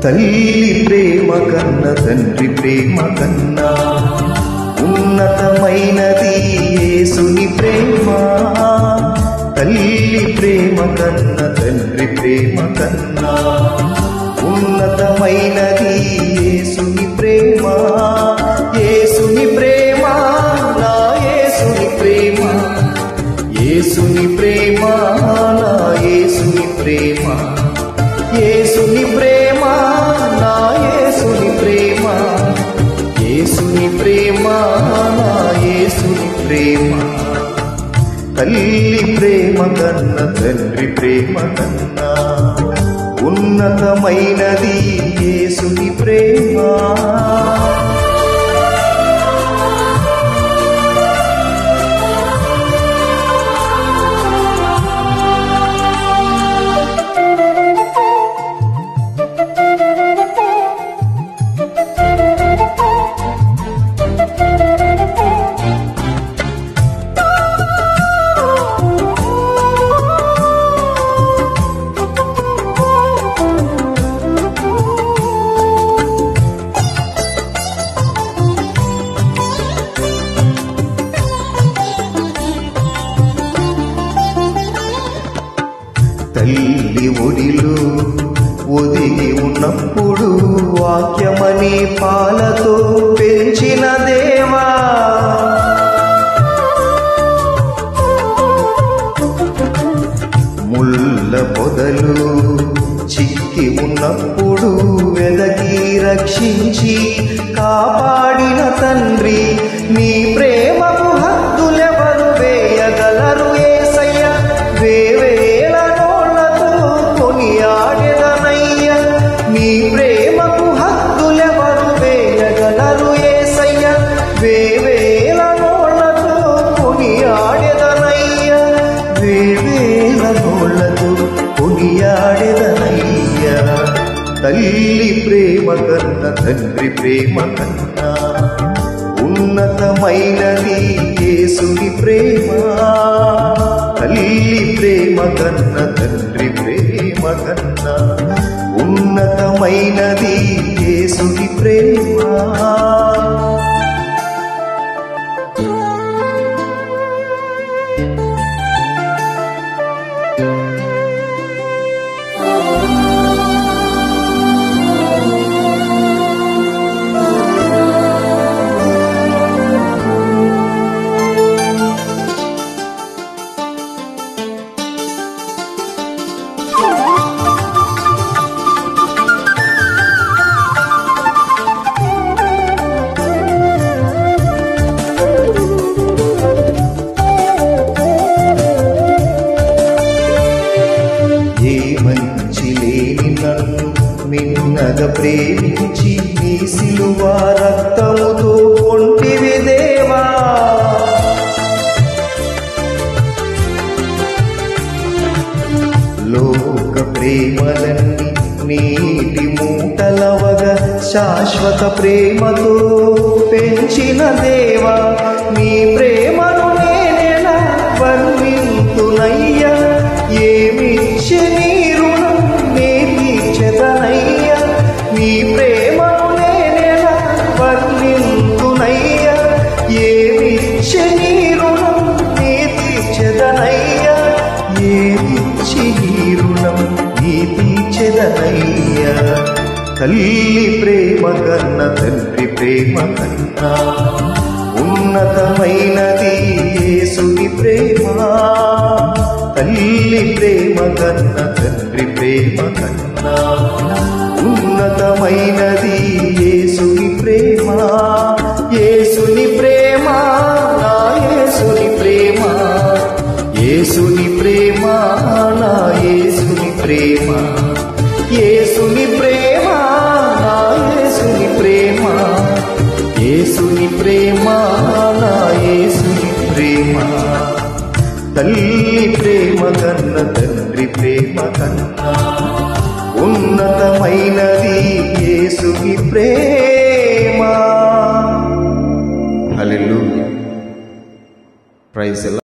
తల్లి ప్రేమ కన్న తండ్రి ప్రేమ కన్నా ఉన్నతమైనది యేసుని ప్రేమ. తల్లి ప్రేమ కన్న తండ్రి ప్రేమ కన్నా ఉన్నతమైనది యేసుని ప్రేమ. యేసుని ప్రేమ నా యేసుని ప్రేమ, యేసుని ప్రేమ నా యేసుని ప్రేమ, యేసుని ప్రేమ నా యేసుని ప్రేమ, యేసుని ప్రేమ నా యేసుని ప్రేమ. తల్లి ప్రేమ కన్న తండ్రి ప్రేమ కన్నా ఉన్నతమైనది యేసుని ప్రేమ. తల్లి ఒడిలో ఒదిగి ఉన్నప్పుడు వాక్యమనే పాలతో పెంచిన దేవా, ముళ్ళ పొదలు చిక్కి ఉన్నప్పుడు వెదకి రక్షించి కాపాడిన తండ్రి, నీ ప్రేమకు హద్దులెవరు వేయగలరు యేసయ్య. వేవేల నోళ్లతో కొనియాడెదనయ్య, నీ ప్రేమకు హద్దులెవరు వేయగలరు యేసయ్య. వేవేల నోళ్లతో కొనియాడెదనయ్య, వేవేల నోళ్లతో కొనియాడెదనయ్య. తల్లి ప్రేమ కన్న తండ్రి ప్రేమ కన్నా ఉన్నతమైనది యేసుని ప్రేమ. తల్లి ప్రేమ కన్న తండ్రి ప్రేమ కన్నా ఉన్నతమైనది యేసుని ప్రేమ. మిన్నగా ప్రేమించి నీ సిలువ రక్తముతో కొంటివి దేవా, లోక ప్రేమలన్నీ నీటి మూటలవగా శాశ్వత ప్రేమతో పెంచిన దేవా. నీ ప్రేమను నేనెలా వర్ణింతునయ్యా, ఏమిచ్చి నీ రుణం నే తీర్చెదనయ్యా. నీ ప్రేమను నేనెలా వర్ణింతునయ్యా, ఏమిచ్చి నీ రుణం నే తీర్చెదనయ్యా, ఏమిచ్చి నీ రుణం నీ తీర్చెదనయ్యా. తల్లి ప్రేమ కన్న తండ్రి ప్రేమ కన్నా ఉన్నతమైనది యేసుని ప్రేమ. తల్లి ప్రేమ కన్న తండ్రి ప్రేమ కన్నా ఉన్నతమైనది యేసుని ప్రేమ. యేసుని ప్రేమ నా యేసుని ప్రేమ, యేసుని ప్రేమ నా యేసుని ప్రేమ, యేసుని ప్రేమ నా యేసుని ప్రేమ, యేసుని ప్రేమ నా యేసుని ప్రేమ. తల్లి ప్రేమ కన్న తండ్రి ప్రేమ కన్నా ఉన్నతమైనది యేసుని ప్రేమ. హల్లెలూయా. ప్రైజ్